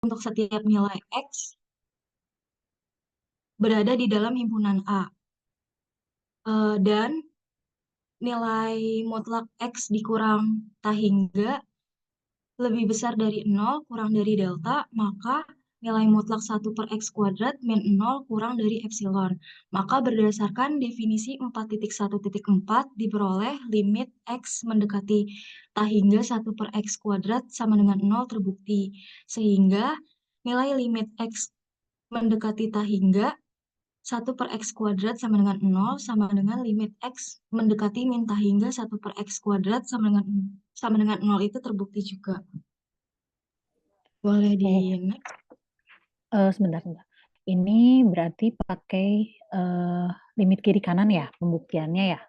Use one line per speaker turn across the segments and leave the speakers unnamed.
untuk setiap nilai X berada di dalam himpunan A. Dan nilai mutlak X dikurang tahingga lebih besar dari 0 kurang dari delta, maka nilai mutlak 1 per X kuadrat min 0 kurang dari epsilon. Maka berdasarkan definisi 4.1.4 diperoleh limit X mendekati tahingga 1 per X kuadrat sama dengan 0 terbukti. Sehingga nilai limit X mendekati tahingga 1 per X kuadrat sama dengan 0 sama dengan limit X mendekati min tahingga 1 per X kuadrat sama dengan 0 itu terbukti juga. Boleh di
Oh,
next?
sebentar. Ini berarti pakai limit kiri kanan ya pembuktiannya ya?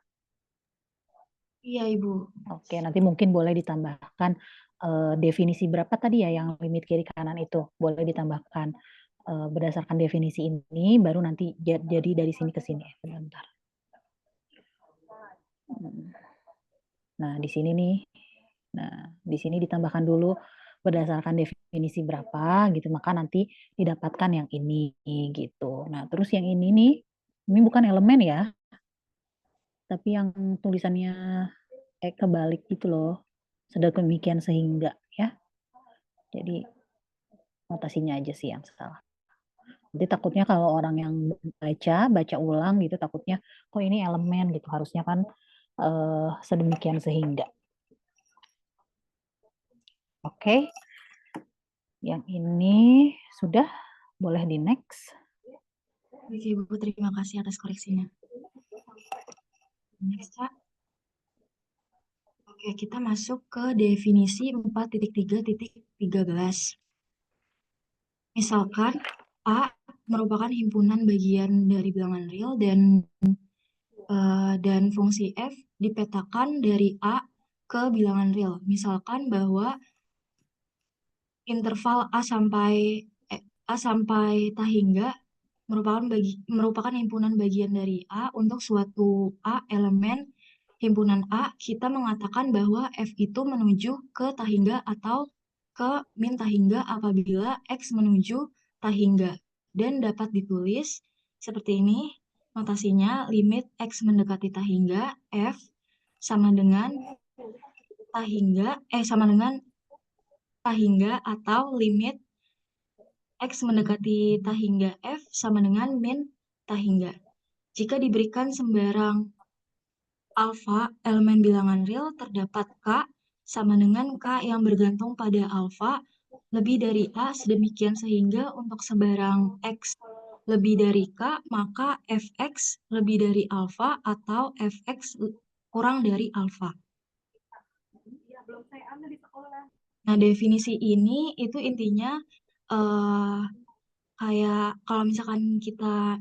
Iya, Ibu.
Oke, nanti mungkin boleh ditambahkan definisi berapa tadi ya yang limit kiri kanan itu? Boleh ditambahkan berdasarkan definisi ini, baru nanti jadi dari sini ke sini. Bentar. Nah, di sini nih. Nah, di sini ditambahkan dulu berdasarkan definisi berapa gitu, maka nanti didapatkan yang ini gitu. Nah, terus yang ini nih, ini bukan elemen ya, tapi yang tulisannya kebalik gitu loh. Sedemikian sehingga ya. Jadi notasinya aja sih yang salah. Jadi takutnya kalau orang yang baca ulang gitu, takutnya kok ini elemen gitu, harusnya kan sedemikian sehingga. Oke, yang ini sudah, boleh di next.
Oke, Ibu. Terima kasih atas koreksinya. Next, Kak. Oke, kita masuk ke definisi 4.3.13. Misalkan A merupakan himpunan bagian dari bilangan real dan fungsi F dipetakan dari A ke bilangan real. Misalkan bahwa interval A sampai tahingga merupakan himpunan bagian dari A untuk suatu A elemen himpunan A, kita mengatakan bahwa F itu menuju ke tahingga atau ke min tahingga apabila X menuju tahingga. Dan dapat ditulis seperti ini, notasinya limit X mendekati tahingga, F sama dengan sama dengan tahingga atau limit X mendekati tahingga F sama dengan min tahingga. Jika diberikan sembarang alfa elemen bilangan real, terdapat K sama dengan K yang bergantung pada alfa lebih dari A sedemikian sehingga untuk sebarang X lebih dari K, maka Fx lebih dari alfa atau Fx kurang dari alfa. Nah, definisi ini itu intinya eh, kayak kalau misalkan kita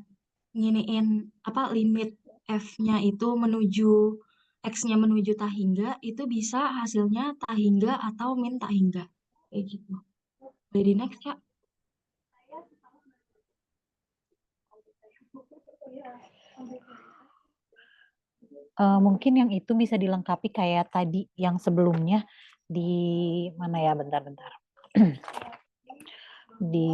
nginiin apa limit F-nya itu menuju X-nya menuju tahingga, itu bisa hasilnya tahingga atau min tahingga. Kayak gitu. Jadi next, Kak.
Mungkin yang itu bisa dilengkapi kayak tadi yang sebelumnya di mana ya, bentar-bentar. Di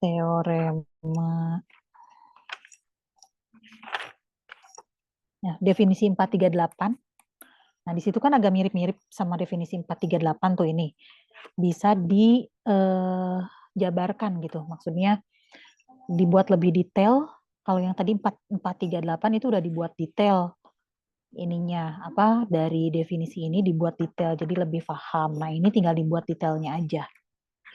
teorema ya, definisi 438. Nah, di situ kan agak mirip-mirip sama definisi 438 tuh ini. Bisa dijabarkan gitu. Maksudnya dibuat lebih detail. Kalau yang tadi 438 itu udah dibuat detail ininya apa dari definisi ini dibuat detail jadi lebih paham. Nah, ini tinggal dibuat detailnya aja.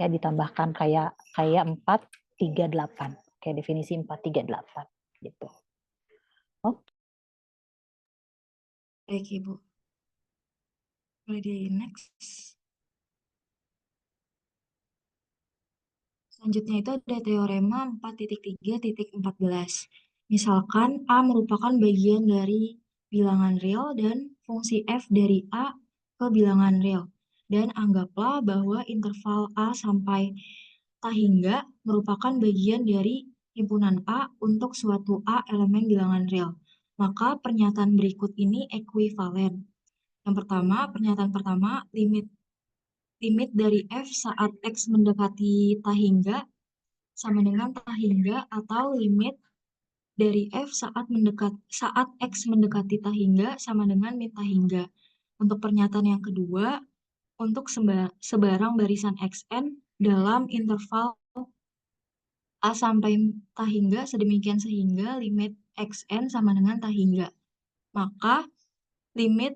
Ya, ditambahkan kayak kayak 438. Kayak definisi 438 gitu. Oke.
Baik, Ibu. Boleh di next. Selanjutnya itu ada teorema 4.3.14. Misalkan A merupakan bagian dari bilangan real dan fungsi F dari A ke bilangan real. Dan anggaplah bahwa interval A sampai tahingga merupakan bagian dari himpunan A untuk suatu A elemen bilangan real. Maka pernyataan berikut ini ekuivalen. Yang pertama, pernyataan pertama, limit limit dari f saat x mendekati tak hingga sama dengan tak hingga atau limit dari f saat x mendekati tak hingga sama dengan min tak hingga. Untuk pernyataan yang kedua, untuk sebarang barisan xn dalam interval A sampai tak hingga sedemikian sehingga limit xn sama dengan tak hingga. Maka limit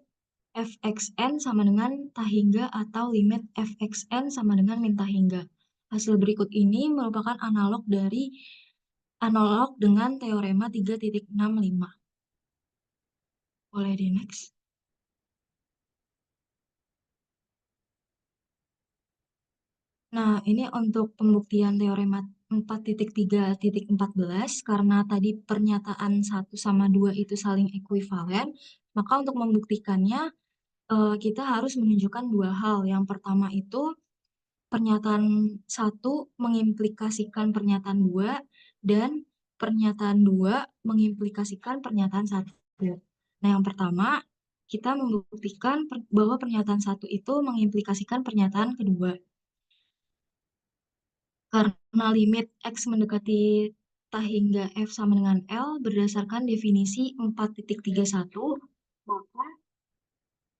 fxn sama dengan tak hingga atau limit fxn sama dengan min tak hingga. Hasil berikut ini merupakan analog dengan teorema 3.65. Boleh di next. Nah, ini untuk pembuktian teorema 4.3.14, karena tadi pernyataan 1 sama 2 itu saling ekuivalen, maka untuk membuktikannya kita harus menunjukkan dua hal. Yang pertama itu pernyataan 1 mengimplikasikan pernyataan 2 dan pernyataan 2 mengimplikasikan pernyataan 1. Nah, yang pertama kita membuktikan bahwa pernyataan 1 itu mengimplikasikan pernyataan kedua. Karena limit x mendekati tak hingga f sama dengan L berdasarkan definisi 4.31, maka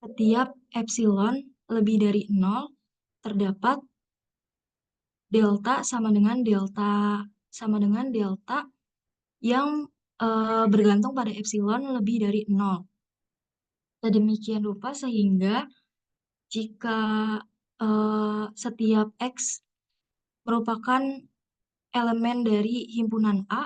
setiap epsilon lebih dari 0 terdapat delta sama dengan delta yang bergantung pada epsilon lebih dari 0. Sedemikian rupa sehingga jika setiap x merupakan elemen dari himpunan A,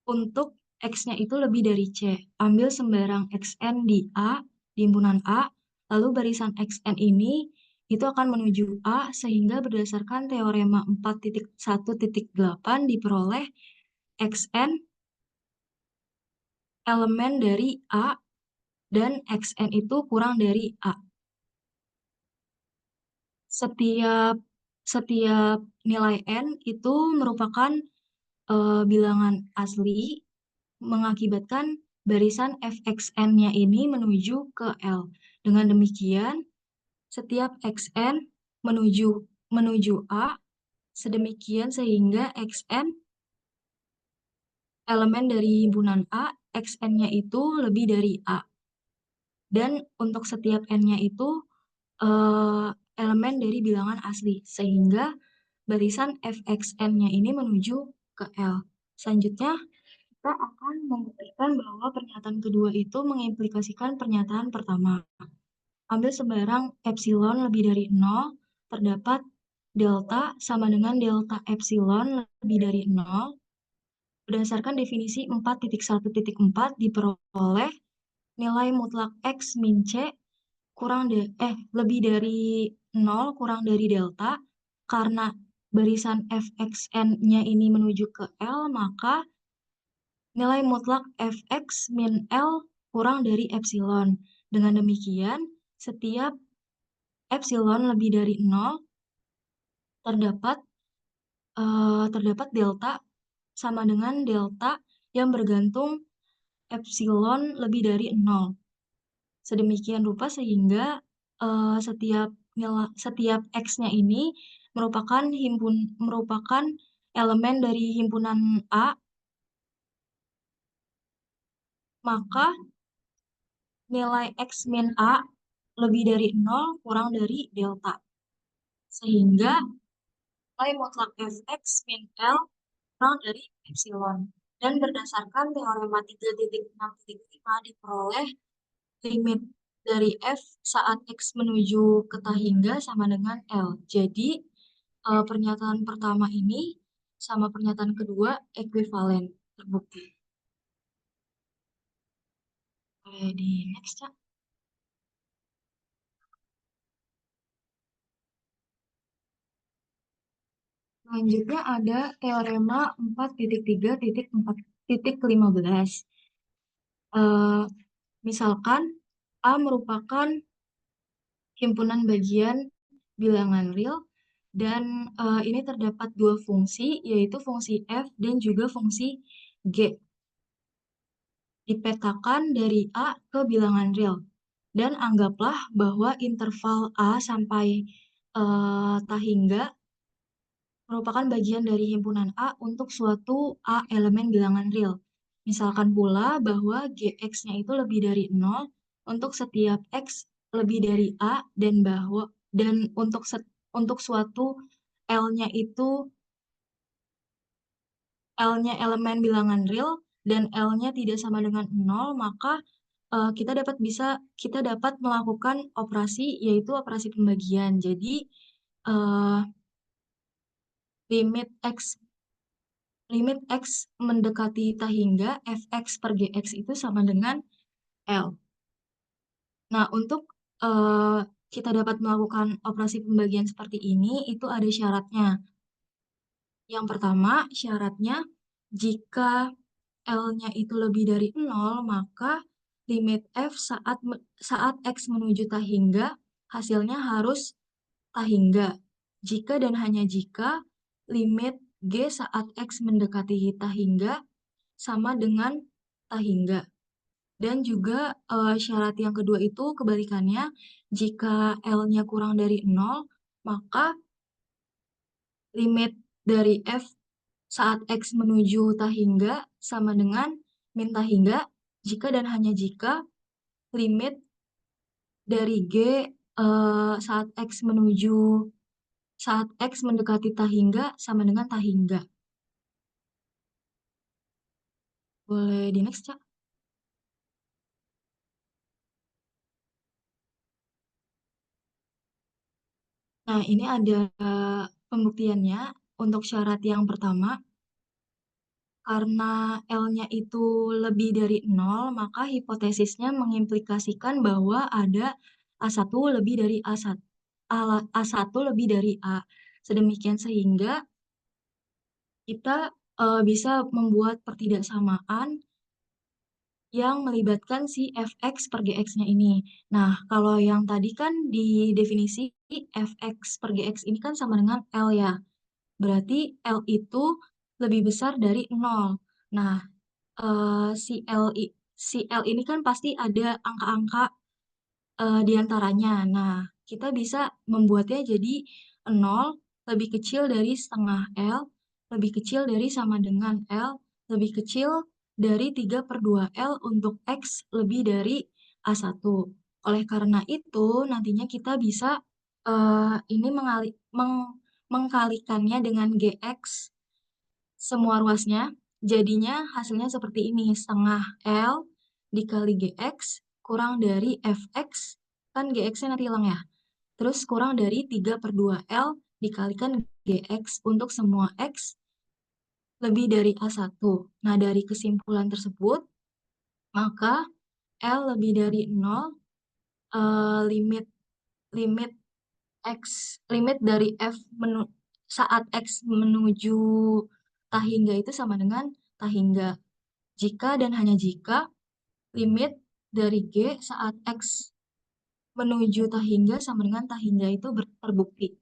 untuk x-nya itu lebih dari C. Ambil sembarang xn di A, di himpunan A, lalu barisan xn ini itu akan menuju A, sehingga berdasarkan teorema 4.1.8 diperoleh xn elemen dari A dan xn itu kurang dari A. Setiap nilai n itu merupakan bilangan asli, mengakibatkan barisan fxn-nya ini menuju ke L. Dengan demikian, setiap xn menuju A, sedemikian sehingga xn elemen dari himpunan A, xn-nya itu lebih dari A. Dan untuk setiap n-nya itu elemen dari bilangan asli, sehingga barisan fxn-nya ini menuju ke L. Selanjutnya, kita akan membuktikan bahwa pernyataan kedua itu mengimplikasikan pernyataan pertama. Ambil sebarang epsilon lebih dari 0, terdapat delta sama dengan delta epsilon lebih dari 0. Berdasarkan definisi 4.1.4 diperoleh nilai mutlak x min c lebih dari 0 kurang dari delta. Karena barisan fxn-nya ini menuju ke L, maka nilai mutlak fx min L kurang dari epsilon. Dengan demikian, setiap epsilon lebih dari 0 terdapat delta sama dengan delta yang bergantung epsilon lebih dari 0. Sedemikian rupa sehingga setiap x-nya ini merupakan elemen dari himpunan A, maka nilai x min A lebih dari 0 kurang dari delta. Sehingga nilai mutlak fx min L kurang dari epsilon. Dan berdasarkan teorema 3.6.5 diperoleh limit dari f saat x menuju ke tak hingga sama dengan L. Jadi pernyataan pertama ini sama pernyataan kedua ekuivalen, terbukti. Oke, di next ya. Selanjutnya ada teorema 4.3.4.15. Misalkan A merupakan himpunan bagian bilangan real dan ini terdapat dua fungsi, yaitu fungsi f dan juga fungsi g. Dipetakan dari A ke bilangan real. Dan anggaplah bahwa interval A sampai tahingga merupakan bagian dari himpunan A untuk suatu A elemen bilangan real. Misalkan pula bahwa Gx-nya itu lebih dari 0 untuk setiap X lebih dari A dan untuk suatu L-nya itu L-nya elemen bilangan real dan L-nya tidak sama dengan 0, maka kita dapat melakukan operasi yaitu operasi pembagian. Jadi eh, limit X limit X mendekati tahingga fx per gx itu sama dengan L. Nah, untuk eh, kita dapat melakukan operasi pembagian seperti ini, itu ada syaratnya. Yang pertama, syaratnya jika L-nya itu lebih dari 0, maka limit F saat X menuju tahingga, hasilnya harus tahingga. Jika dan hanya jika limit G saat X mendekati tahingga sama dengan tahingga. Dan juga syarat yang kedua itu kebalikannya, jika L-nya kurang dari 0, maka limit dari F saat X menuju tahingga sama dengan min tahingga, jika dan hanya jika limit dari G saat X mendekati tahingga sama dengan tahingga. Boleh di next, Cak? Nah, ini ada pembuktiannya untuk syarat yang pertama. Karena L-nya itu lebih dari 0, maka hipotesisnya mengimplikasikan bahwa ada A1 lebih dari A1, A1 lebih dari A. Sedemikian sehingga kita bisa membuat pertidaksamaan yang melibatkan si fx per gx-nya ini. Nah, kalau yang tadi kan di definisi fx per gx ini kan sama dengan L ya. Berarti L itu lebih besar dari 0. Nah, si L ini kan pasti ada angka-angka di antaranya. Nah, kita bisa membuatnya jadi 0 lebih kecil dari setengah L, lebih kecil dari sama dengan L, lebih kecil dari 3/2 L untuk X lebih dari A1. Oleh karena itu, nantinya kita bisa ini mengkalikannya dengan GX semua ruasnya, jadinya hasilnya seperti ini, setengah L dikali GX kurang dari FX, kan GX-nya nanti hilang ya, terus kurang dari 3/2 L dikalikan GX untuk semua X lebih dari A1. Nah, dari kesimpulan tersebut, maka L lebih dari 0, limit limit X, limit dari saat X menuju tahingga itu sama dengan tahingga. Jika dan hanya jika limit dari G saat X menuju tahingga sama dengan tahingga itu terbukti.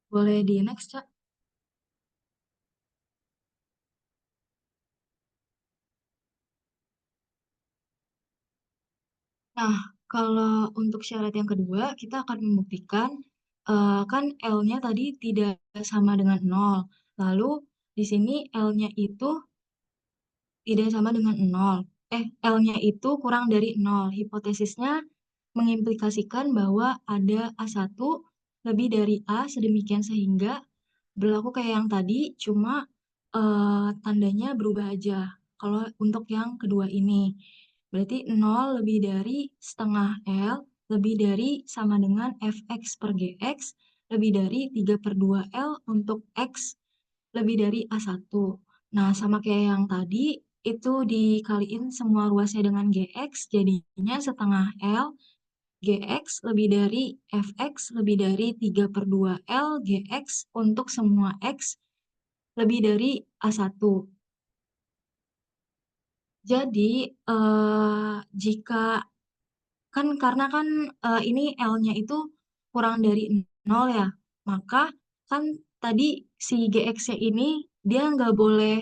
Boleh di next, Cak? Nah, kalau untuk syarat yang kedua, kita akan membuktikan kan L-nya tadi tidak sama dengan 0. Lalu di sini L-nya itu tidak sama dengan 0. L-nya itu kurang dari 0. Hipotesisnya mengimplikasikan bahwa ada A1 lebih dari A sedemikian sehingga berlaku kayak yang tadi, cuma tandanya berubah aja. Kalau untuk yang kedua ini, berarti 0 lebih dari setengah L, lebih dari sama dengan fx per gx, lebih dari 3/2 L untuk x lebih dari A1. Nah, sama kayak yang tadi, itu dikaliin semua ruasnya dengan gx, jadinya setengah L Gx lebih dari Fx lebih dari 3/2 L Gx untuk semua X lebih dari A1. Jadi, jika karena kan ini L-nya itu kurang dari 0 ya, maka kan tadi si Gx-nya ini dia nggak boleh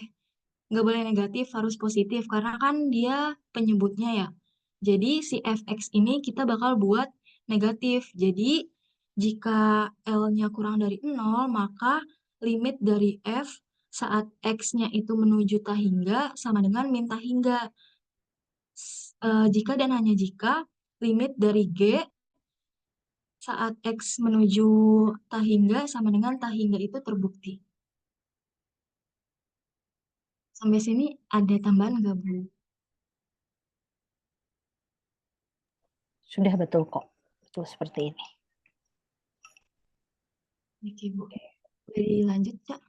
negatif, harus positif karena kan dia penyebutnya ya. Jadi si fx ini kita bakal buat negatif. Jadi jika L-nya kurang dari 0, maka limit dari f saat x-nya itu menuju tahingga sama dengan min tahingga. Jika dan hanya jika limit dari G saat X menuju tahingga sama dengan tahingga itu terbukti. Sampai sini ada tambahan nggak, Bu?
Sudah betul kok. Betul seperti ini.
Oke, Bu. Jadi lanjut, Cak.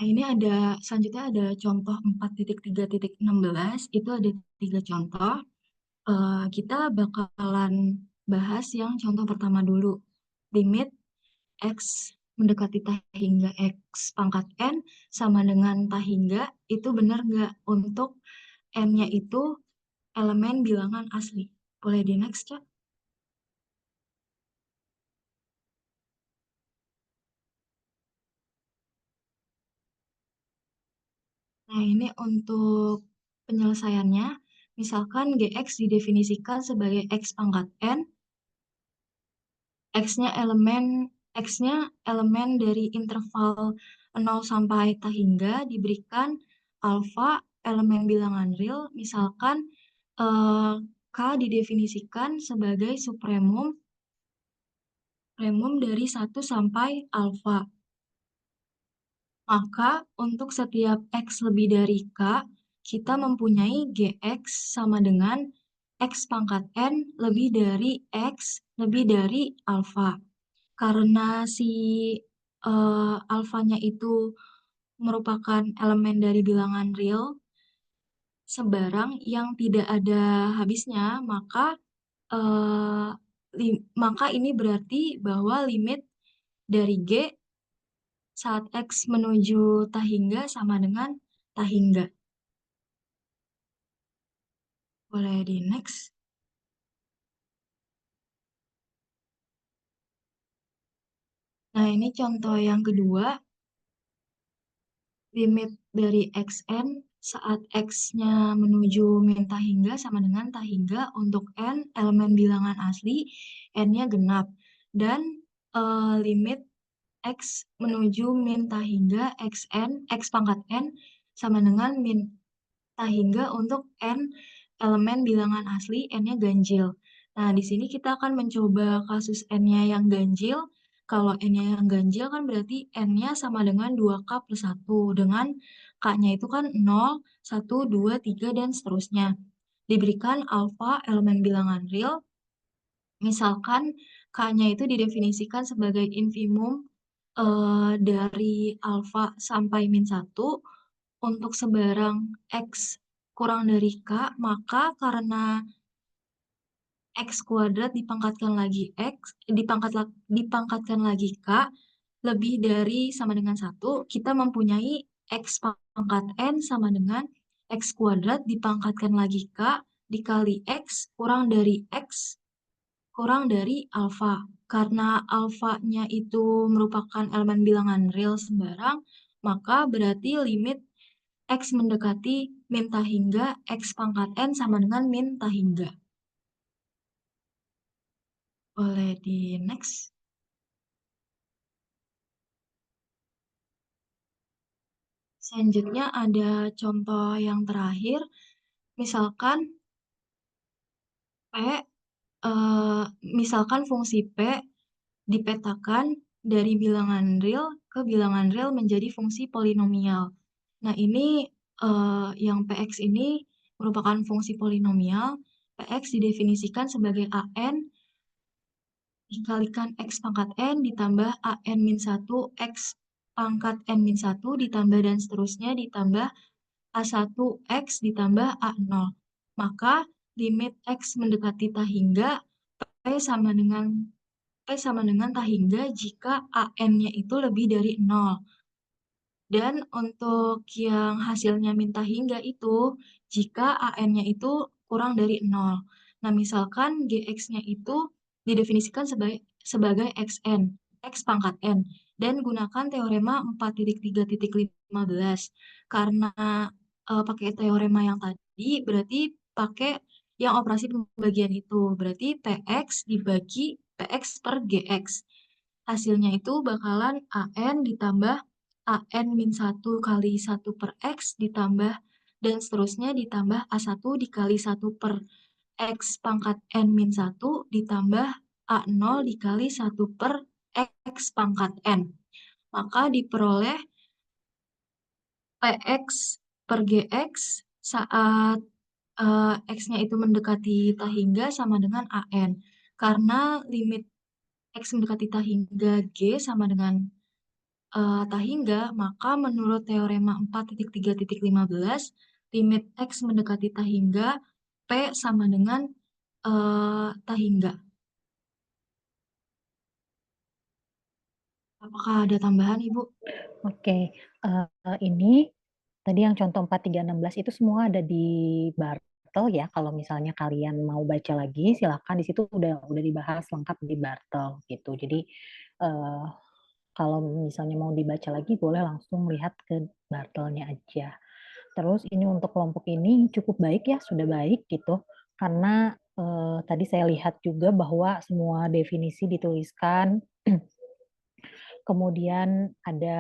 Nah, ini selanjutnya ada contoh 4.3.16. Itu ada 3 contoh. Kita bakalan bahas yang contoh pertama dulu. Limit X mendekati tahingga X pangkat N sama dengan tahingga, itu benar nggak untuk N-nya itu elemen bilangan asli. Boleh di next, Cak? Nah, ini untuk penyelesaiannya. Misalkan GX didefinisikan sebagai X pangkat N, X-nya elemen dari interval 0 sampai tahingga diberikan alfa elemen bilangan real, misalkan eh, K didefinisikan sebagai supremum dari 1 sampai alfa. Maka untuk setiap X lebih dari K, kita mempunyai GX sama dengan X pangkat N lebih dari X lebih dari alfa. Karena si alfanya itu merupakan elemen dari bilangan real sebarang yang tidak ada habisnya, eh, maka ini berarti bahwa limit dari G saat X menuju tahingga sama dengan tahingga. Boleh di next. Nah, ini contoh yang kedua. Limit dari xn saat x-nya menuju min tahingga sama dengan tahingga untuk n elemen bilangan asli, n-nya genap. Dan limit x menuju min tahingga xn, x pangkat n sama dengan min tahingga untuk n elemen bilangan asli, n-nya ganjil. Nah, di sini kita akan mencoba kasus n-nya yang ganjil. Kalau n-nya yang ganjil kan berarti n-nya sama dengan 2k plus 1. Dengan k-nya itu kan 0, 1, 2, 3, dan seterusnya. Diberikan alfa elemen bilangan real. Misalkan k-nya itu didefinisikan sebagai infimum dari alfa sampai min 1 untuk sebarang X kurang dari K, maka karena X kuadrat dipangkatkan lagi dipangkatkan lagi K, lebih dari sama dengan 1, kita mempunyai X pangkat N sama dengan X kuadrat dipangkatkan lagi K dikali X kurang dari X kurang dari alfa. Karena alfanya itu merupakan elemen bilangan real sembarang, maka berarti limit X mendekati min tahingga X pangkat N sama dengan min tahingga. Boleh di next. Selanjutnya ada contoh yang terakhir. Misalkan P, eh, misalkan fungsi P dipetakan dari bilangan real ke bilangan real menjadi fungsi polinomial. Nah, ini yang PX ini merupakan fungsi polinomial. PX didefinisikan sebagai AN dikalikan X pangkat N ditambah AN min 1 X pangkat N min 1 ditambah dan seterusnya ditambah A1 X ditambah A0. Maka limit X mendekati tahingga P sama dengan tahingga jika AN-nya itu lebih dari 0. Dan untuk yang hasilnya minta hingga itu, jika AN-nya itu kurang dari 0. Nah, misalkan GX-nya itu didefinisikan sebagai XN, X pangkat N. dan gunakan teorema 4.3.15. Karena pakai teorema yang tadi, berarti pakai yang operasi pembagian itu. Berarti PX dibagi PX per GX. Hasilnya itu bakalan AN ditambah AN min 1 kali 1 per X ditambah dan seterusnya ditambah A1 dikali 1 per X pangkat N min 1 ditambah A0 dikali 1 per X pangkat N. Maka diperoleh PX per GX saat X-nya itu mendekati tahingga sama dengan AN. Karena limit X mendekati tahingga G sama dengan tahingga, maka menurut teorema 4.3.15, limit X mendekati tahingga, P sama dengan tahingga. Apakah ada tambahan, Ibu?
Oke, ini tadi yang contoh 4316 itu semua ada di Bartel ya. Kalau misalnya kalian mau baca lagi, silakan di situ udah dibahas lengkap di Bartel gitu. Jadi eh, kalau misalnya mau dibaca lagi, boleh langsung lihat ke Bartelnya aja. Terus ini untuk kelompok ini cukup baik ya, sudah baik gitu. Karena tadi saya lihat juga bahwa semua definisi dituliskan, kemudian ada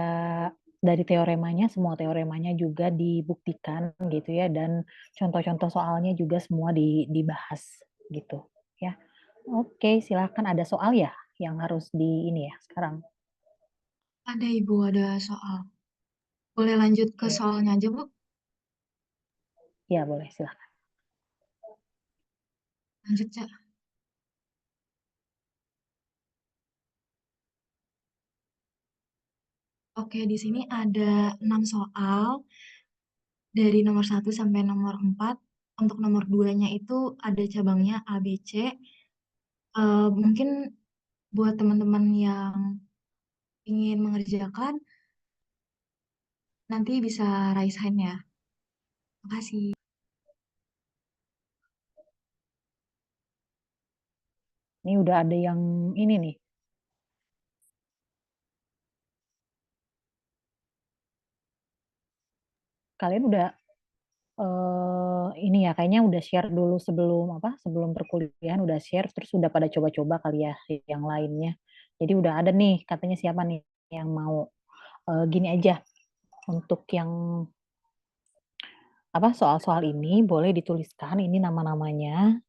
dari teoremanya, semua teoremanya juga dibuktikan gitu ya, dan contoh-contoh soalnya juga semua dibahas gitu ya. Oke, silakan, ada soal ya yang harus di ini ya sekarang.
Ada, Ibu, ada soal. Boleh lanjut ke
Oke.
soalnya aja, Bu?
Ya, boleh, silakan.
Lanjut, Cak. Oke, di sini ada 6 soal dari nomor 1 sampai nomor 4. Untuk nomor 2-nya itu ada cabangnya A, B, C. Mungkin buat teman-teman yang ingin mengerjakan, nanti bisa raise hand ya. Makasih.
Ini udah ada yang ini nih. Kalian udah ini ya, kayaknya udah share dulu sebelum apa? Sebelum perkuliahan udah share, terus udah pada coba-coba kali ya yang lainnya. Jadi udah ada nih, katanya siapa nih yang mau. Gini aja, untuk yang apa soal-soal ini boleh dituliskan ini nama-namanya.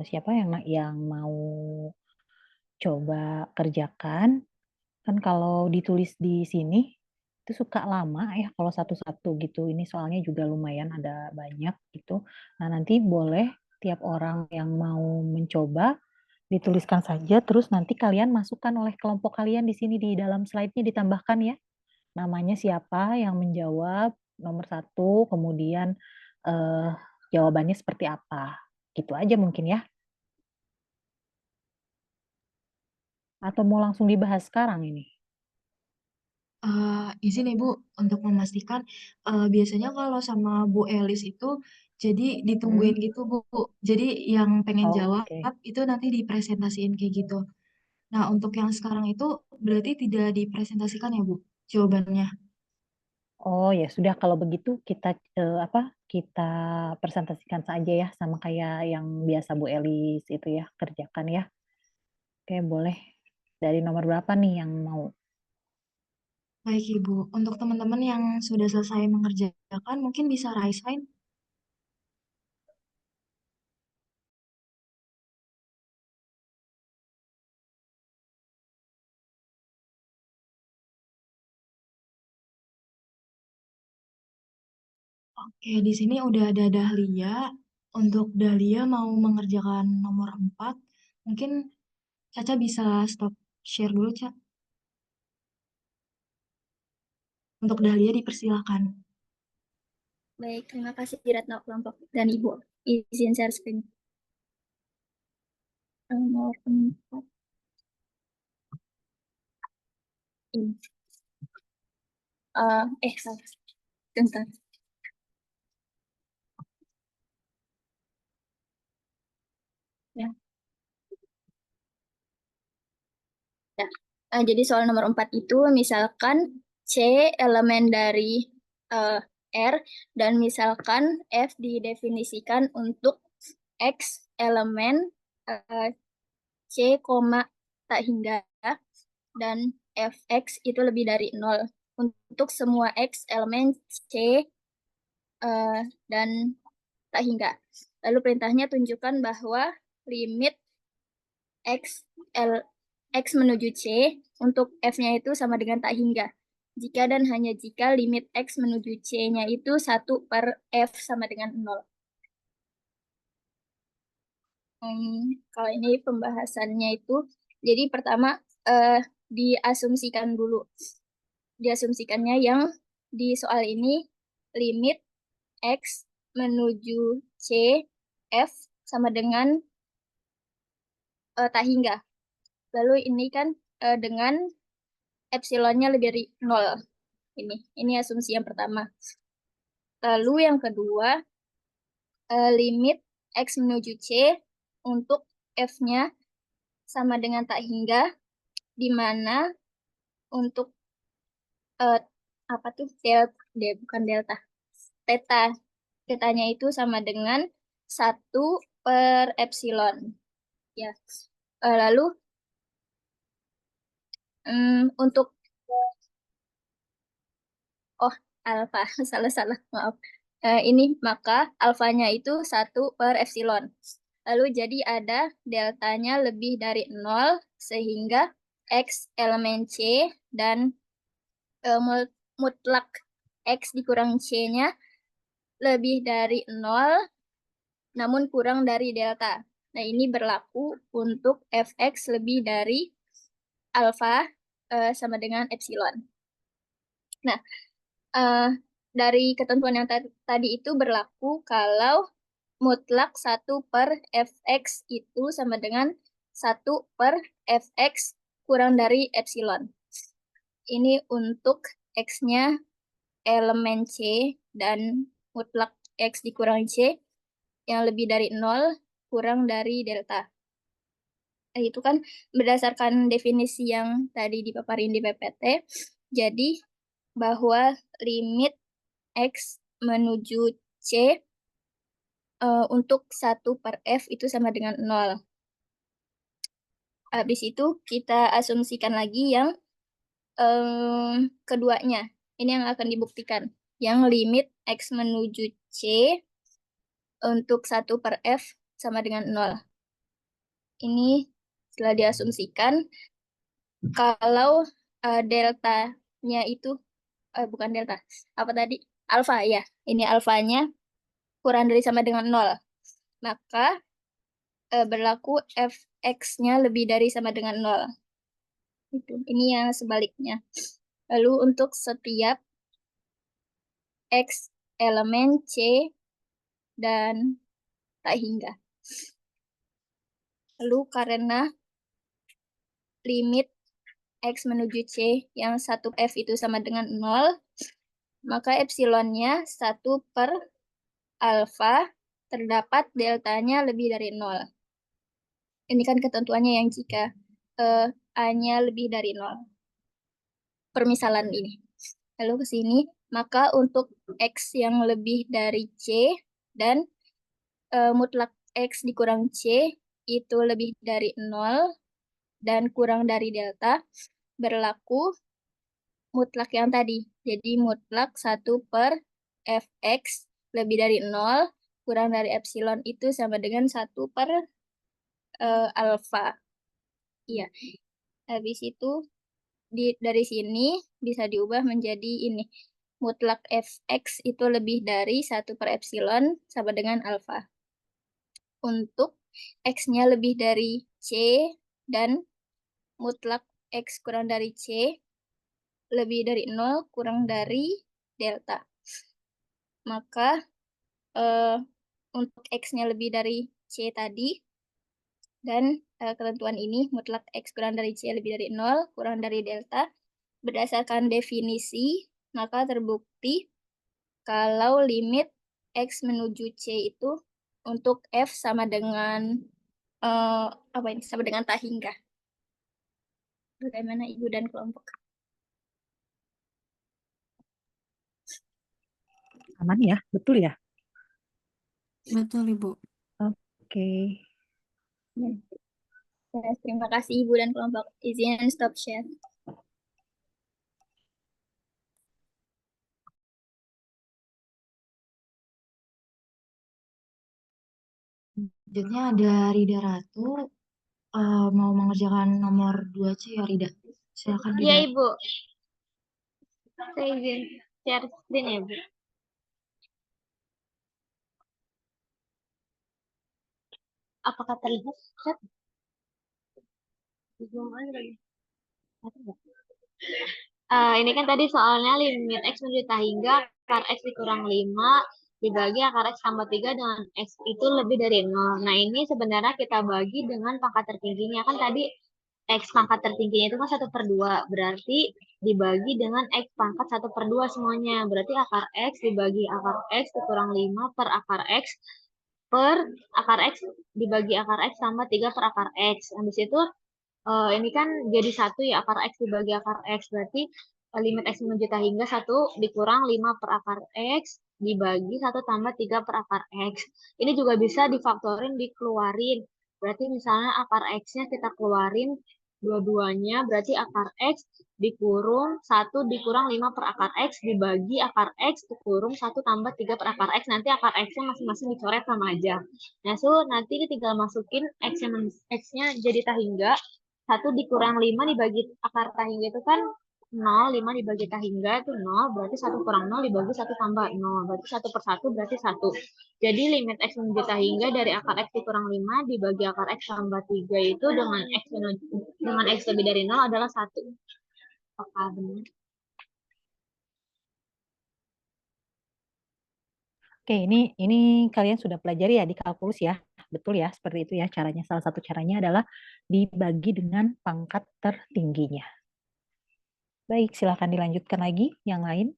Siapa yang mau coba kerjakan? Kan kalau ditulis di sini itu suka lama ya kalau satu-satu gitu. Ini soalnya juga lumayan ada banyak gitu. Nah, nanti boleh tiap orang yang mau mencoba dituliskan saja, terus nanti kalian masukkan oleh kelompok kalian di sini di dalam slide-nya ditambahkan ya. Namanya siapa yang menjawab nomor satu, kemudian eh, jawabannya seperti apa. Gitu aja mungkin ya. Atau mau langsung dibahas sekarang ini?
Izin Ibu untuk memastikan, biasanya kalau sama Bu Elis itu jadi
Hmm?
ditungguin gitu Bu. Jadi yang pengen jawab
Oke.
itu nanti dipresentasiin kayak gitu. Nah, untuk yang sekarang itu berarti tidak dipresentasikan ya Bu jawabannya.
Oh ya sudah, kalau begitu kita apa? Kita presentasikan saja ya sama kayak yang biasa Bu Elis itu ya kerjakan ya. Oke, boleh. Dari nomor berapa nih yang mau?
Baik Ibu, untuk teman-teman yang sudah selesai mengerjakan mungkin bisa raise hand. Oke, di sini udah ada Dahlia. Untuk Dahlia mau mengerjakan nomor 4. Mungkin Caca bisa stop share dulu, Ca. Untuk Dahlia dipersilakan.
Baik, terima kasih Ratna kelompok dan Ibu. Izin share screen. Nomor 4 ini. Salah. Bentar. Ya, ya. Jadi soal nomor 4 itu misalkan C elemen dari R dan misalkan F didefinisikan untuk X elemen C, tak hingga dan Fx itu lebih dari 0 untuk semua X elemen C dan tak hingga. Lalu perintahnya tunjukkan bahwa limit X menuju C untuk F-nya itu sama dengan tak hingga. Jika dan hanya jika limit X menuju C-nya itu 1 per F sama dengan 0. Kalau ini pembahasannya itu, jadi pertama diasumsikan dulu. Diasumsikannya yang di soal ini limit X menuju C, F sama dengan tak hingga. Lalu ini kan dengan epsilonnya lebih dari 0. Ini asumsi yang pertama. Lalu yang kedua, limit X menuju C untuk F-nya sama dengan tak hingga, di mana untuk apa tuh bukan delta, tetanya itu sama dengan 1 per epsilon. Ya. Lalu untuk alfa, salah, maaf. Ini maka alfanya itu 1 per epsilon. Lalu jadi ada deltanya lebih dari 0 sehingga X elemen C dan mutlak X dikurang C-nya lebih dari 0 namun kurang dari delta. Nah, ini berlaku untuk Fx lebih dari alfa sama dengan epsilon. Nah, dari ketentuan yang tadi itu berlaku kalau mutlak 1 per Fx itu sama dengan 1 per Fx kurang dari epsilon. Ini untuk X-nya elemen C dan mutlak X dikurang C yang lebih dari 0 kurang dari delta. Itu kan berdasarkan definisi yang tadi dipaparin di PPT. Jadi bahwa limit X menuju C untuk 1 per F itu sama dengan 0. Habis itu kita asumsikan lagi yang keduanya. Ini yang akan dibuktikan. Yang limit X menuju C untuk 1 per F sama dengan 0. Ini setelah diasumsikan, kalau deltanya itu, bukan delta, apa tadi? Alfa ya. Ini alfanya kurang dari sama dengan 0. Maka berlaku Fx-nya lebih dari sama dengan 0. Ini yang sebaliknya. Lalu untuk setiap X elemen C dan tak hingga. Lalu karena limit X menuju C yang 1 F itu sama dengan 0, maka epsilonnya 1 per alfa terdapat deltanya lebih dari 0. Ini kan ketentuannya yang jika A-nya lebih dari 0. Permisalan ini. Lalu ke sini, maka untuk X yang lebih dari C dan mutlak X dikurang C itu lebih dari 0 dan kurang dari delta, berlaku mutlak yang tadi. Jadi mutlak 1 per Fx lebih dari 0 kurang dari epsilon itu sama dengan 1 per alfa. Iya. Habis itu dari sini bisa diubah menjadi ini. Mutlak Fx itu lebih dari 1 per epsilon sama dengan alfa. Untuk X-nya lebih dari C dan mutlak X kurang dari C lebih dari 0 kurang dari delta. Maka untuk X-nya lebih dari C tadi dan ketentuan ini mutlak X kurang dari C lebih dari 0 kurang dari delta, berdasarkan definisi maka terbukti kalau limit X menuju C itu untuk F sama dengan sama dengan tak hingga. Bagaimana Ibu dan kelompok?
Aman ya? Betul ya?
Betul, Ibu.
Oke.
Ya, terima kasih Ibu dan kelompok. Izin stop share.
Selanjutnya ada Rida Ratu mau mengerjakan nomor 2C ya, Rida. Silakan,
Iya
Rida.
Ibu. Saya izin share screen ya Bu. Apakah terlihat chat? Zoom aja lagi. Ada nggak? Ini kan tadi soalnya limit X menjuta hingga akar X dikurang 5 dibagi akar X tambah 3 dengan X itu lebih dari 0. Nah ini sebenarnya kita bagi dengan pangkat tertingginya. Kan tadi X pangkat tertingginya itu kan 1/2. Berarti dibagi dengan X pangkat 1/2 semuanya. Berarti akar X dibagi akar X dikurang 5 per akar X per akar X dibagi akar X tambah 3 per akar X. Habis itu ini kan jadi 1 ya, akar X dibagi akar X. Berarti limit X menuju hingga 1 dikurang 5 per akar X dibagi 1 tambah 3 per akar X. Ini juga bisa difaktorin, dikeluarin. Berarti misalnya akar X-nya kita keluarin dua-duanya, berarti akar X dikurung 1 dikurang 5 per akar X dibagi akar X dikurung 1 tambah 3 per akar X. Nanti akar X-nya masing-masing dicoret sama aja. Nah, nanti tinggal masukin X-nya jadi tahingga. 1 dikurang 5 dibagi akar tahingga itu kan 0, 5 dibagi tahingga itu 0, berarti 1 kurang 0 dibagi 1 tambah 0, berarti 1 per 1 berarti 1. Jadi limit X menuju tahingga dari akar X dikurang 5 dibagi akar X tambah 3 itu dengan X lebih dari 0 adalah 1. Apakah benar?
Oke, ini kalian sudah pelajari ya di kalkulus ya. Betul ya, seperti itu ya caranya. Salah satu caranya adalah dibagi dengan pangkat tertingginya. Baik, silakan dilanjutkan lagi yang lain.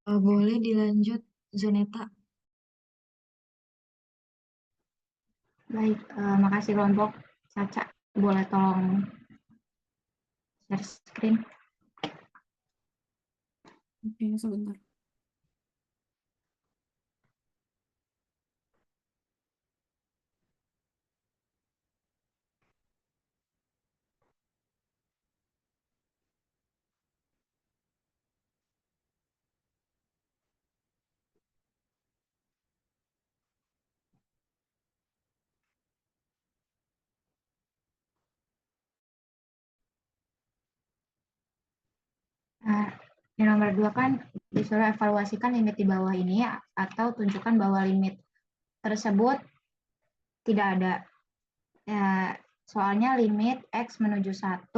Boleh dilanjut, Zoneta.
Baik, makasih kelompok. Caca, boleh tolong share screen?
Oke, sebentar.
Nah, di nomor 2 kan disuruh evaluasikan limit di bawah ini atau tunjukkan bahwa limit tersebut tidak ada. Ya, soalnya limit X menuju 1,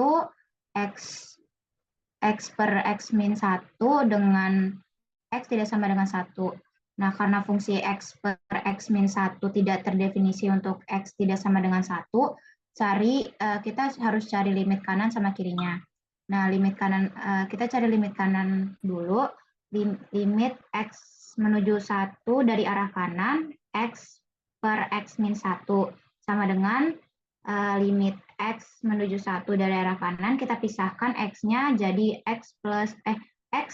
X per X min 1 dengan X tidak sama dengan 1. Nah, karena fungsi X per X min 1 tidak terdefinisi untuk X tidak sama dengan 1, kita harus cari limit kanan sama kirinya. Nah, limit kanan, kita cari limit kanan dulu. Limit X menuju 1 dari arah kanan, X per X min 1 sama dengan limit X menuju 1 dari arah kanan, kita pisahkan X-nya jadi X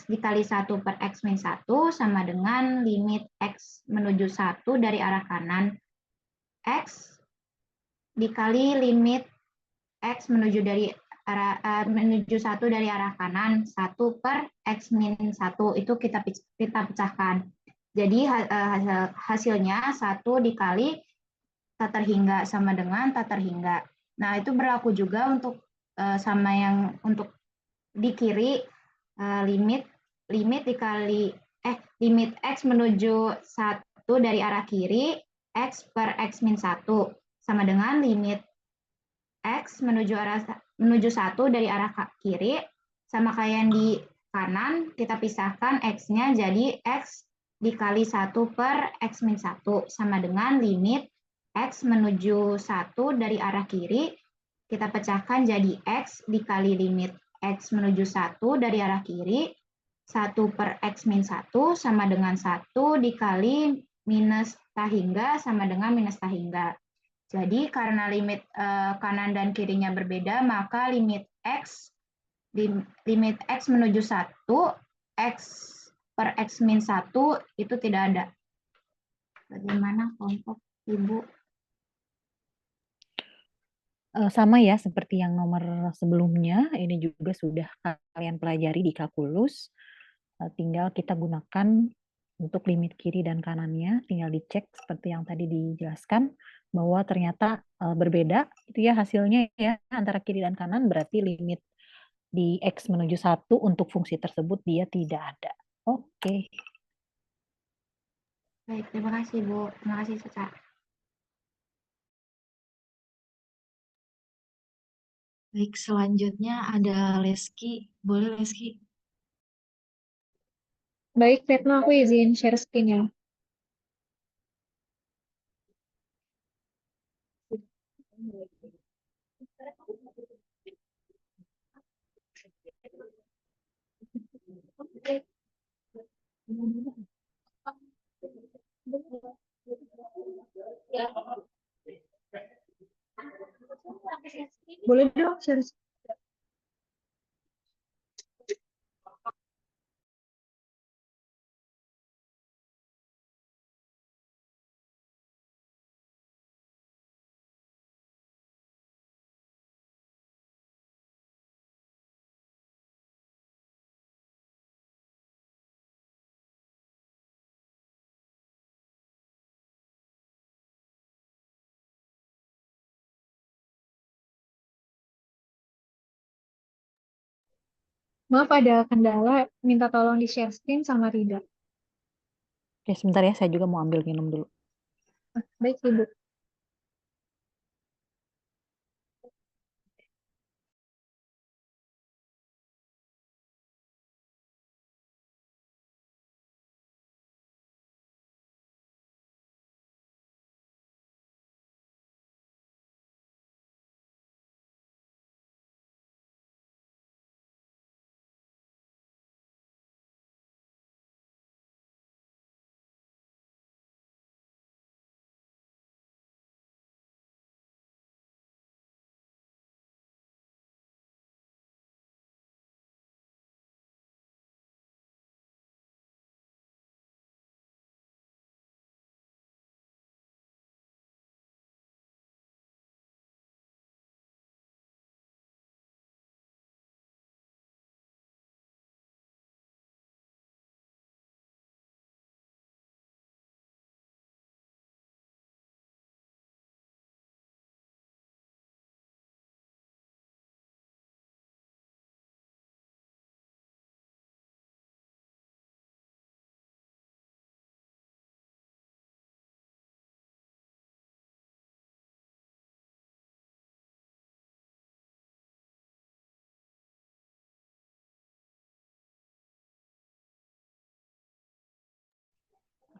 dikali 1 per X min 1 sama dengan limit X menuju 1 dari arah kanan, X dikali limit X menuju 1 dari arah kanan, 1 per X min 1, itu kita pecahkan. Jadi hasilnya 1 dikali tak terhingga sama dengan tak terhingga. Nah, itu berlaku juga untuk sama yang untuk di kiri, limit dikali limit X menuju 1 dari arah kiri, X per X min 1 sama dengan limit X menuju 1 dari arah kiri, sama kayak yang di kanan, kita pisahkan X-nya jadi X dikali 1 per X min 1 sama dengan limit X menuju 1 dari arah kiri, kita pecahkan jadi X dikali limit X menuju 1 dari arah kiri, 1 per X min 1 sama dengan 1 dikali minus tahingga sama dengan minus tahingga. Jadi karena limit kanan dan kirinya berbeda, maka limit X menuju 1, X per X min 1 itu tidak ada. Bagaimana kelompok Ibu?
Sama ya seperti yang nomor sebelumnya, ini juga sudah kalian pelajari di kalkulus. Tinggal kita gunakan untuk limit kiri dan kanannya, tinggal dicek seperti yang tadi dijelaskan bahwa ternyata berbeda itu ya hasilnya ya antara kiri dan kanan, berarti limit di X menuju 1 untuk fungsi tersebut dia tidak ada. Oke.
Baik, terima kasih Bu. Terima kasih Caca.
Baik, selanjutnya ada Leski. Boleh Leski?
Baik, Retno, aku izin share screen ya. Boleh dong share screen. Maaf ada kendala, minta tolong di share screen sama Rida.
Oke, sebentar ya, saya juga mau ambil minum dulu.
Baik, Ibu.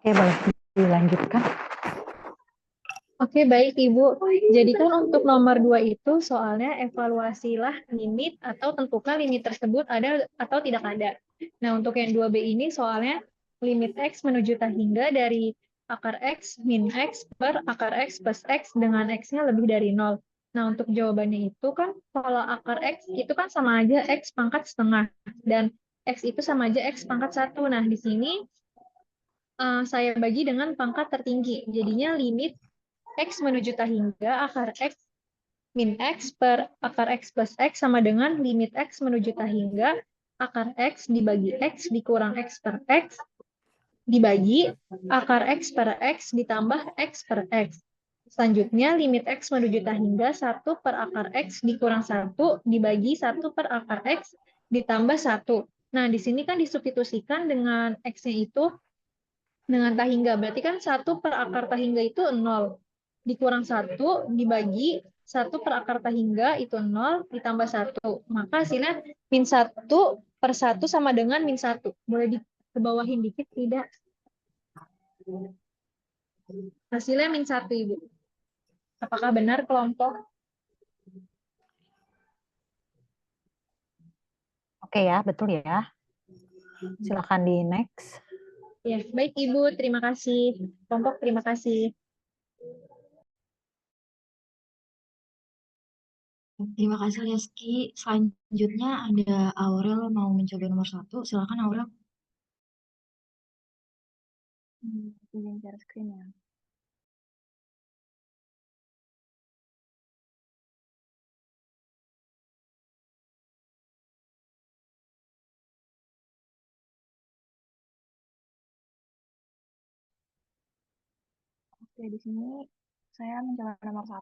Oke, boleh dilanjutkan.
Oke, baik Ibu. Jadi kan untuk nomor 2 itu soalnya evaluasilah limit atau tentukan limit tersebut ada atau tidak ada. Nah, untuk yang 2B ini soalnya limit X menuju tahingga dari akar X min X per akar X plus X dengan X-nya lebih dari 0. Nah, untuk jawabannya itu kan kalau akar X itu kan sama aja X pangkat setengah. Dan X itu sama aja X pangkat 1. Nah, di sini saya bagi dengan pangkat tertinggi. Jadinya limit X menuju tahingga akar X min X per akar X plus X sama dengan limit X menuju tahingga akar X dibagi X dikurang X per X dibagi akar X per X ditambah X per X. Selanjutnya limit X menuju tahingga 1 per akar X dikurang 1 dibagi 1 per akar X ditambah 1. Nah, di sini kan disubstitusikan dengan X-nya itu dengan tahingga. Berarti kan 1 per akar tahingga itu 0. Dikurang 1 dibagi 1 per akar tahingga itu 0 ditambah 1. Maka hasilnya min 1 per 1 sama dengan min 1. Boleh dibawahin dikit tidak? Hasilnya min 1, Ibu. Apakah benar kelompok?
Oke ya, betul ya. Silakan di next.
Ya, baik Ibu, terima kasih. Kelompok, terima kasih.
Terima kasih Reski. Selanjutnya ada Aurel mau mencoba nomor 1. Silakan Aurel.
Izin share screen ya. Oke, di sini saya mencoba nomor 1.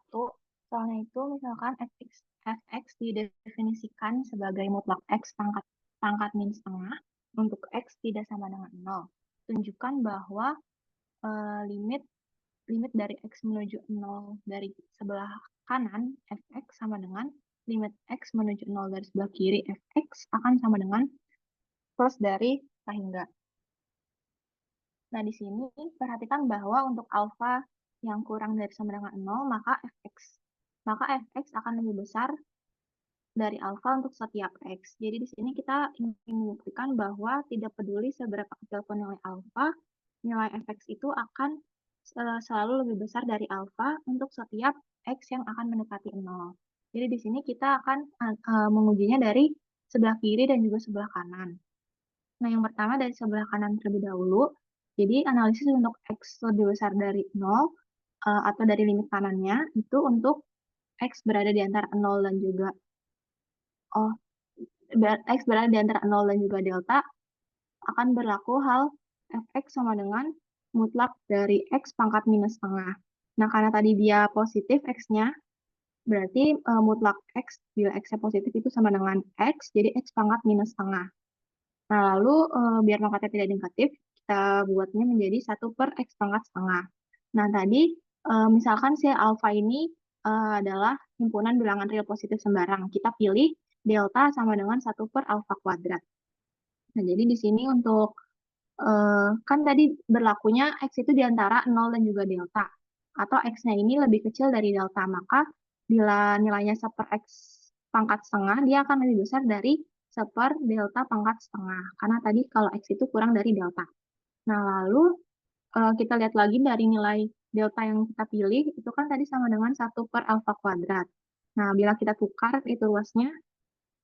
Soalnya itu misalkan fx didefinisikan sebagai mutlak x pangkat min setengah untuk x tidak sama dengan 0. Tunjukkan bahwa limit dari x menuju 0 dari sebelah kanan fx sama dengan limit x menuju 0 dari sebelah kiri fx akan sama dengan plus dari hingga. Nah, di sini perhatikan bahwa untuk alfa yang kurang dari sama dengan 0, maka fx akan lebih besar dari alfa untuk setiap x. Jadi di sini kita ingin membuktikan bahwa tidak peduli seberapa kecil pun nilai alfa, nilai fx itu akan selalu lebih besar dari alfa untuk setiap x yang akan mendekati 0. Jadi di sini kita akan mengujinya dari sebelah kiri dan juga sebelah kanan. Nah, yang pertama dari sebelah kanan terlebih dahulu. Jadi analisis untuk x lebih besar dari 0 atau dari limit kanannya itu untuk x berada di antara 0 dan juga x berada di antara 0 dan juga delta akan berlaku hal fx sama dengan mutlak dari x pangkat minus setengah. Nah, karena tadi dia positif x-nya, berarti mutlak x bila x-nya positif itu sama dengan x, jadi x pangkat minus setengah. Nah, lalu biar pangkatnya tidak negatif, kita buatnya menjadi 1 per x pangkat setengah. Nah, tadi misalkan si alfa ini adalah himpunan bilangan real positif sembarang. Kita pilih delta sama dengan 1 per alfa kuadrat. Nah, jadi di sini untuk, kan tadi berlakunya x itu di antara 0 dan juga delta. Atau x-nya ini lebih kecil dari delta, maka bila nilainya 1 per x pangkat setengah, dia akan lebih besar dari 1 per delta pangkat setengah. Karena tadi kalau x itu kurang dari delta. Nah, lalu kita lihat lagi dari nilai delta yang kita pilih, itu kan tadi sama dengan 1 per alfa kuadrat. Nah, bila kita tukar itu luasnya,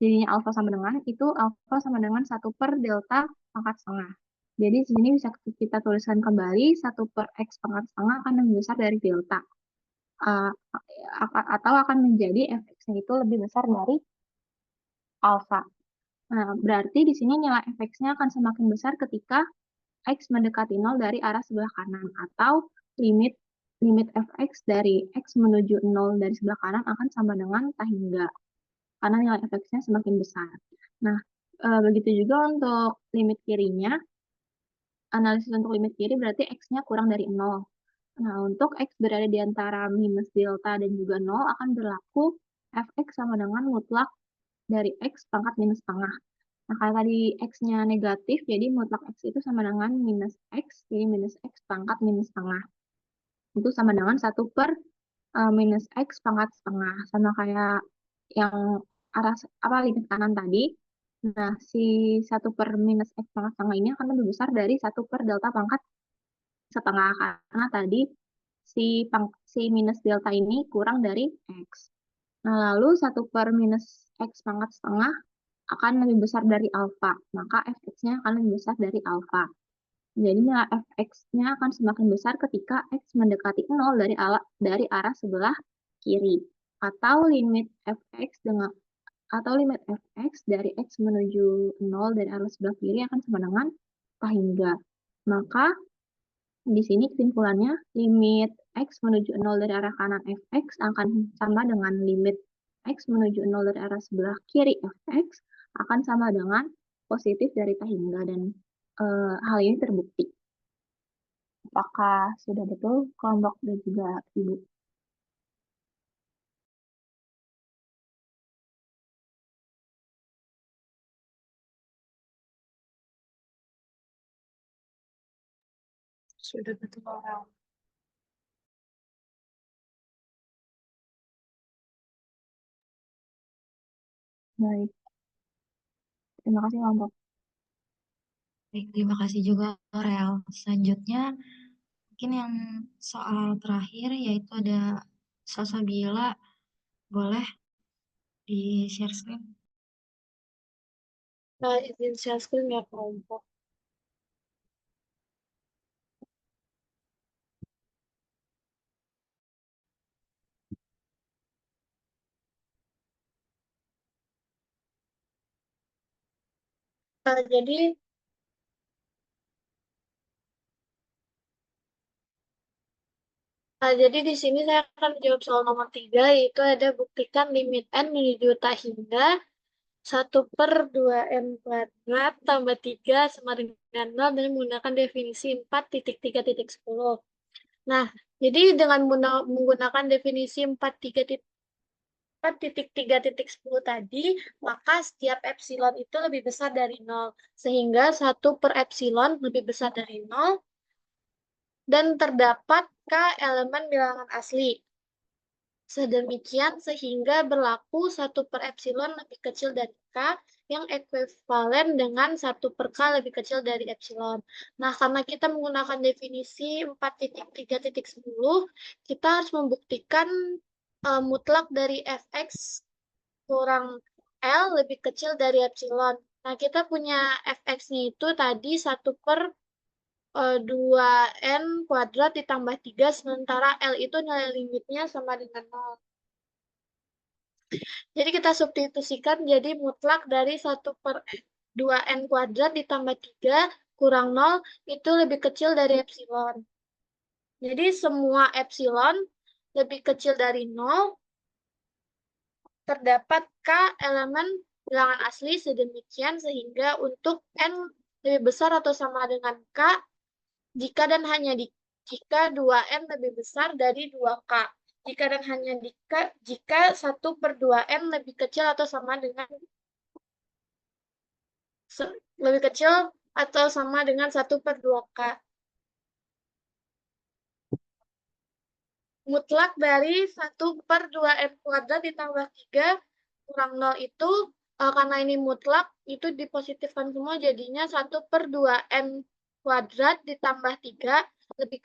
jadinya alfa sama dengan, itu alfa sama dengan 1 per delta pangkat setengah. Jadi di sini bisa kita tuliskan kembali 1 per x pangkat setengah akan lebih besar dari delta. Atau akan menjadi fx-nya itu lebih besar dari alfa. Nah, berarti di sini nilai fx-nya akan semakin besar ketika x mendekati 0 dari arah sebelah kanan, atau limit fx dari x menuju 0 dari sebelah kanan akan sama dengan hingga, karena nilai fx-nya semakin besar. Nah, begitu juga untuk limit kirinya, analisis untuk limit kiri berarti x-nya kurang dari 0. Nah, untuk x berada di antara minus delta dan juga 0 akan berlaku fx sama dengan mutlak dari x pangkat minus setengah. Nah, kalau tadi x-nya negatif, jadi mutlak x itu sama dengan minus x, jadi minus x pangkat minus setengah. Itu sama dengan 1 per minus x pangkat setengah. Sama kayak yang arah limit kanan tadi. Nah, si 1 per minus x pangkat setengah ini akan lebih besar dari 1 per delta pangkat setengah. Karena tadi si minus delta ini kurang dari x. Nah, lalu 1 per minus x pangkat setengah akan lebih besar dari alfa, maka fx-nya akan lebih besar dari alfa. Jadi nilai fx-nya akan semakin besar ketika x mendekati 0 dari arah sebelah kiri. Atau limit fx dari x menuju 0 dari arah sebelah kiri akan sama dengan hingga. Maka di sini kesimpulannya limit x menuju 0 dari arah kanan fx akan sama dengan limit x menuju 0 dari arah sebelah kiri fx akan sama dengan positif dari hingga, dan hal ini terbukti. Apakah sudah betul kelompok dan juga Ibu?
Sudah betul orang.
Baik. Terima kasih kelompok.
Baik, terima kasih juga Real. Selanjutnya, mungkin yang soal terakhir yaitu ada Salsabila. Boleh di share screen?
Nah, izin share screen ya kelompok. Jadi jadi di sini saya akan menjawab soal nomor 3, yaitu ada buktikan limit N menuju tak hingga 1/2n² tambah 3 sama dengan 0 dan menggunakan definisi 4.3.10. Nah, jadi dengan menggunakan definisi 4.3.10 tadi, maka setiap epsilon itu lebih besar dari 0. Sehingga 1/epsilon lebih besar dari 0 dan terdapat K elemen bilangan asli. Sedemikian sehingga berlaku 1/epsilon lebih kecil dari K yang ekuivalen dengan 1/K lebih kecil dari epsilon. Nah, karena kita menggunakan definisi 4.3.10, kita harus membuktikan mutlak dari fx kurang L lebih kecil dari epsilon. Nah, kita punya fx-nya itu tadi 1/2n² ditambah 3, sementara L itu nilai limitnya sama dengan 0. Jadi kita substitusikan jadi mutlak dari 1/2n² ditambah 3 kurang 0 itu lebih kecil dari epsilon. Jadi semua epsilon lebih kecil dari 0, terdapat K elemen bilangan asli sedemikian sehingga untuk N lebih besar atau sama dengan K, jika dan hanya jika 2N lebih besar dari 2K. Jika dan hanya jika 1/2N lebih kecil atau sama dengan lebih kecil atau sama dengan 1/2K. Mutlak dari 1/2n² ditambah 3 kurang 0 itu, karena ini mutlak, itu dipositifkan semua jadinya 1/2n² ditambah 3 lebih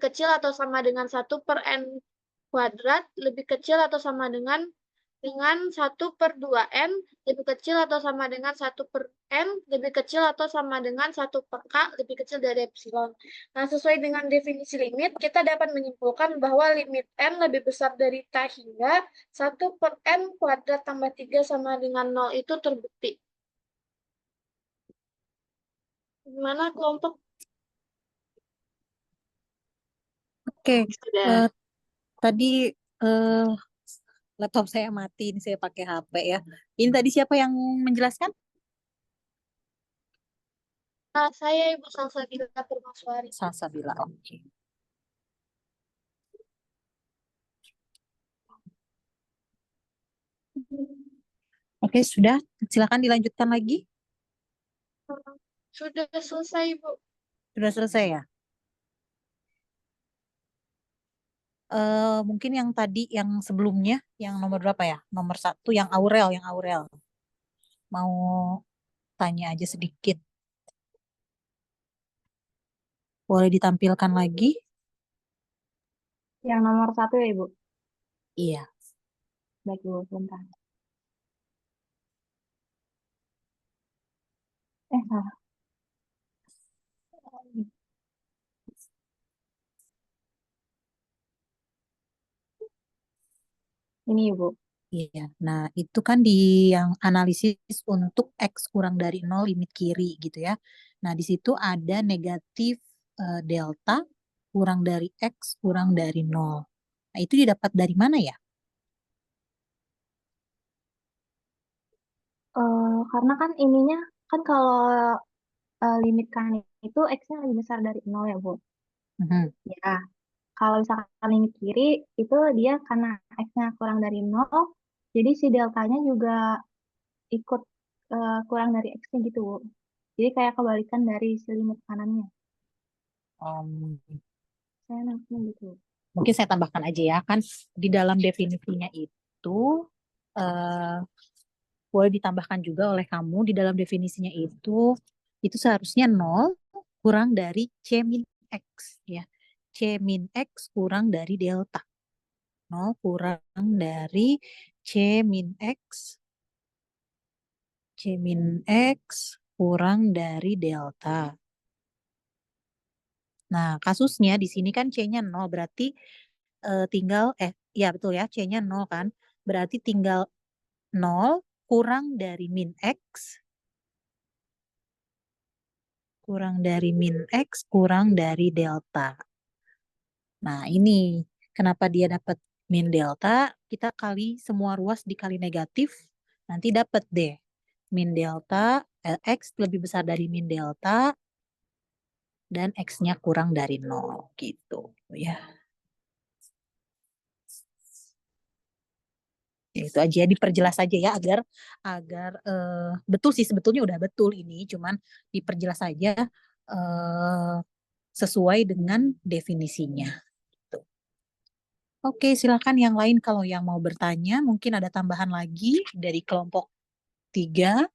kecil atau sama dengan 1/n² lebih kecil atau sama dengan 1/2n lebih kecil atau sama dengan 1/n lebih kecil atau sama dengan 1/k lebih kecil dari epsilon. Nah, sesuai dengan definisi limit, kita dapat menyimpulkan bahwa limit n lebih besar dari tak hingga 1/n² tambah 3 sama dengan 0 itu terbukti. Gimana kelompok?
Oke,
Sudah.
tadi laptop saya mati, ini saya pakai HP ya. Ini tadi siapa yang menjelaskan?
Saya Ibu Salsabila Permaswari.
Salsabila. Oke. Oke, sudah. Silakan dilanjutkan lagi.
Sudah selesai, Bu.
Sudah selesai ya? Mungkin yang tadi, yang sebelumnya, yang nomor berapa ya? Nomor 1, yang Aurel. Mau tanya aja sedikit. Boleh ditampilkan lagi?
Yang nomor 1 ya, Ibu?
Iya.
Baik, Ibu, bentar. Salah. Ini, Ibu.
Iya. Nah, itu kan di yang analisis untuk X kurang dari 0 limit kiri gitu ya. Nah, di situ ada negatif delta kurang dari X kurang dari 0. Nah, itu didapat dari mana ya?
Karena kan ininya, kan kalau limit kanan itu X-nya lebih besar dari 0 ya, Bu.
Mhm.
Ya, kalau misalkan limit kiri, itu dia karena X-nya kurang dari 0, jadi si deltanya juga ikut kurang dari X-nya gitu, Bu. Jadi kayak kebalikan dari si limit kanannya. Saya nangkepnya gitu.
Mungkin saya tambahkan aja ya, kan di dalam definisinya itu boleh ditambahkan juga oleh kamu di dalam definisinya itu itu seharusnya 0 kurang dari C min X ya. C min X kurang dari delta. 0 kurang dari C min X. C min X kurang dari delta. Nah, kasusnya di sini kan C-nya 0, berarti tinggal, ya betul ya, C-nya 0 kan. Berarti tinggal 0 kurang dari min X, kurang dari min X, kurang dari delta. Nah, ini kenapa dia dapat min delta, kita kali semua ruas dikali negatif, nanti dapat deh. Min delta, X lebih besar dari min delta, dan X-nya kurang dari 0 gitu ya. Ya, itu aja diperjelas aja ya agar betul sih, sebetulnya udah betul ini, cuman diperjelas aja sesuai dengan definisinya. Gitu. Oke, silakan yang lain kalau yang mau bertanya, mungkin ada tambahan lagi dari kelompok 3.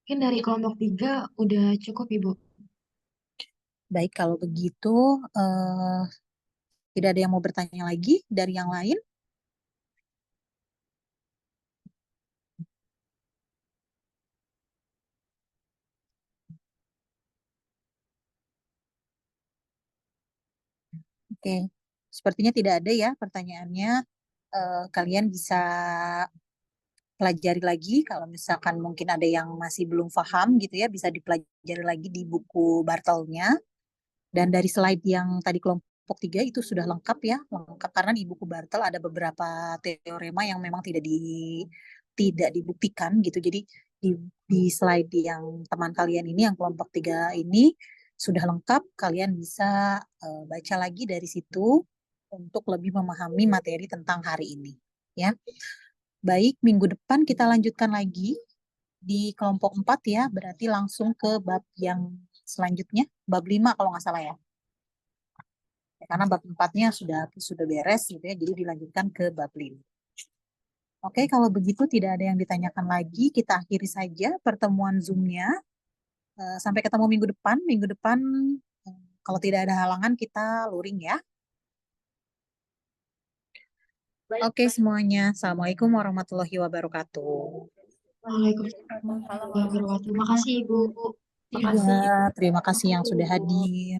Mungkin dari kelompok 3 udah cukup, Ibu.
Baik, kalau begitu tidak ada yang mau bertanya lagi dari yang lain. Oke, sepertinya tidak ada ya pertanyaannya. Kalian bisa pelajari lagi kalau misalkan mungkin ada yang masih belum paham gitu ya, bisa dipelajari lagi di buku Bartelnya. Dan dari slide yang tadi kelompok 3 itu sudah lengkap ya, lengkap karena di buku Bartel ada beberapa teorema yang memang tidak dibuktikan gitu. Jadi di slide yang teman kalian ini, yang kelompok 3 ini sudah lengkap, kalian bisa baca lagi dari situ untuk lebih memahami materi tentang hari ini ya. Baik, minggu depan kita lanjutkan lagi di kelompok 4 ya, berarti langsung ke bab yang selanjutnya, bab 5 kalau nggak salah ya. Karena bab 4-nya sudah beres gitu ya, jadi dilanjutkan ke bab 5. Oke, kalau begitu tidak ada yang ditanyakan lagi, kita akhiri saja pertemuan Zoom-nya. Sampai ketemu minggu depan. Minggu depan kalau tidak ada halangan kita luring ya. Oke semuanya, Assalamualaikum warahmatullahi wabarakatuh.
Waalaikumsalam warahmatullahi wabarakatuh. Makasih, Ibu.
Ya, terima kasih yang sudah hadir.